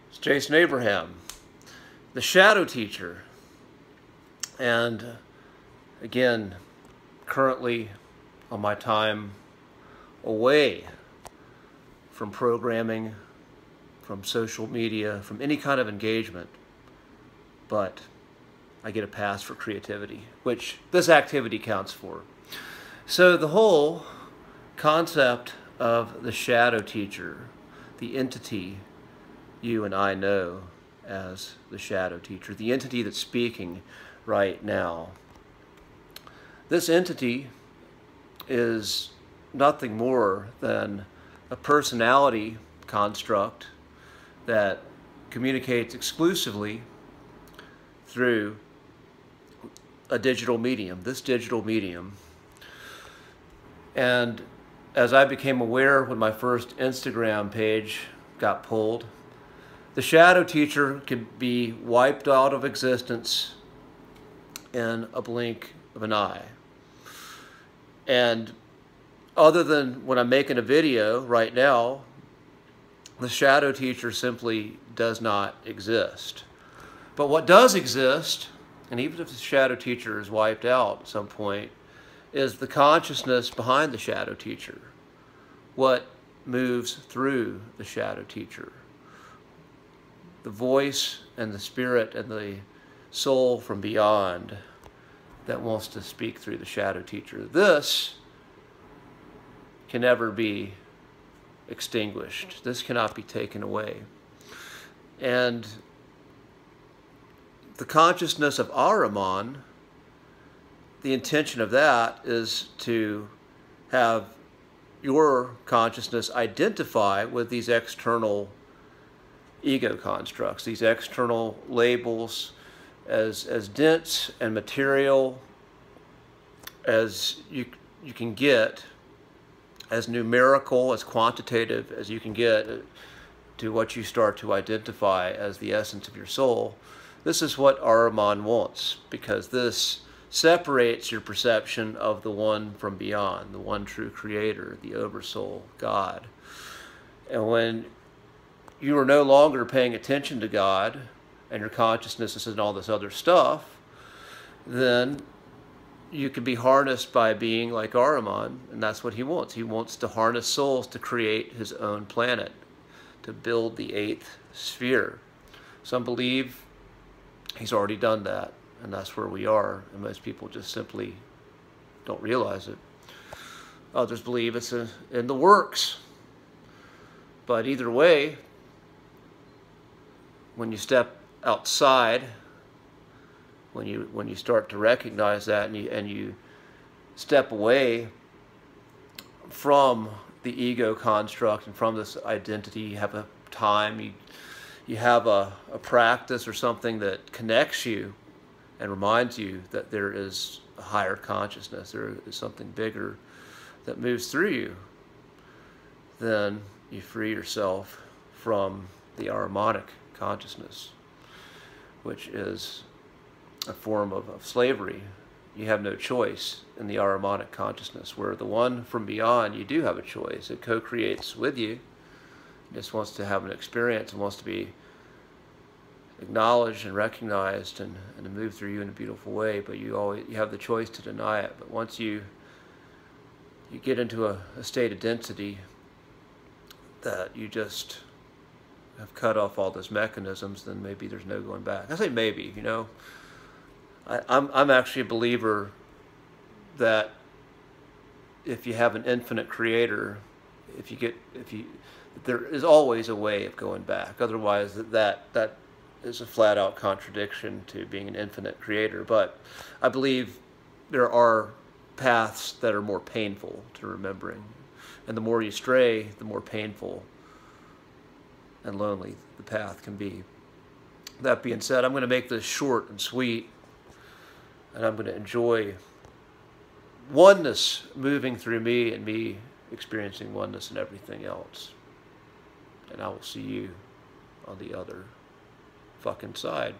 It's Jason Abraham, the shadow teacher. And again, currently on my time away from programming, from social media, from any kind of engagement, but I get a pass for creativity, which this activity counts for. So the whole concept of the shadow teacher, the entity you and I know as the shadow teacher, the entity that's speaking right now. This entity is nothing more than a personality construct that communicates exclusively through a digital medium, this digital medium. And as I became aware when my first Instagram page got pulled, the shadow teacher could be wiped out of existence in a blink of an eye. And other than when I'm making a video right now, the shadow teacher simply does not exist. But what does exist, and even if the shadow teacher is wiped out at some point, is the consciousness behind the shadow teacher. What moves through the shadow teacher. The voice and the spirit and the soul from beyond that wants to speak through the shadow teacher. This can never be extinguished. This cannot be taken away. And the consciousness of Ahriman, the intention of that is to have your consciousness identify with these external ego constructs, these external labels, as dense and material as you can get, as numerical, as quantitative as you can get to what you start to identify as the essence of your soul. This is what Ahriman wants, because this separates your perception of the one from beyond, the one true creator, the oversoul, God. And when you are no longer paying attention to God, and your consciousness is in all this other stuff, then you can be harnessed by being like Ahriman, and that's what he wants. He wants to harness souls to create his own planet, to build the 8th sphere. Some believe he's already done that, and that's where we are, and most people just simply don't realize it. Others believe it's in the works. But either way, when you step outside, when you start to recognize that, and you step away from the ego construct and from this identity, you have a time, you have a practice or something that connects you and reminds you that there is a higher consciousness, there is something bigger that moves through you, then you free yourself from the Ahrimanic consciousness, which is a form of slavery. You have no choice in the Ahrimanic consciousness, where the one from beyond, you do have a choice. It co-creates with you. It just wants to have an experience and wants to be acknowledged and recognized and to move through you in a beautiful way, but you have the choice to deny it. But once you get into a state of density that you just have cut off all those mechanisms, then maybe there's no going back. I say maybe, you know. I'm actually a believer that if you have an infinite creator, there is always a way of going back. Otherwise, that is a flat-out contradiction to being an infinite creator. But I believe there are paths that are more painful to remembering, and the more you stray, the more painful and lonely the path can be. That being said, I'm going to make this short and sweet, and I'm going to enjoy oneness moving through me and me experiencing oneness in everything else. And I will see you on the other fucking side.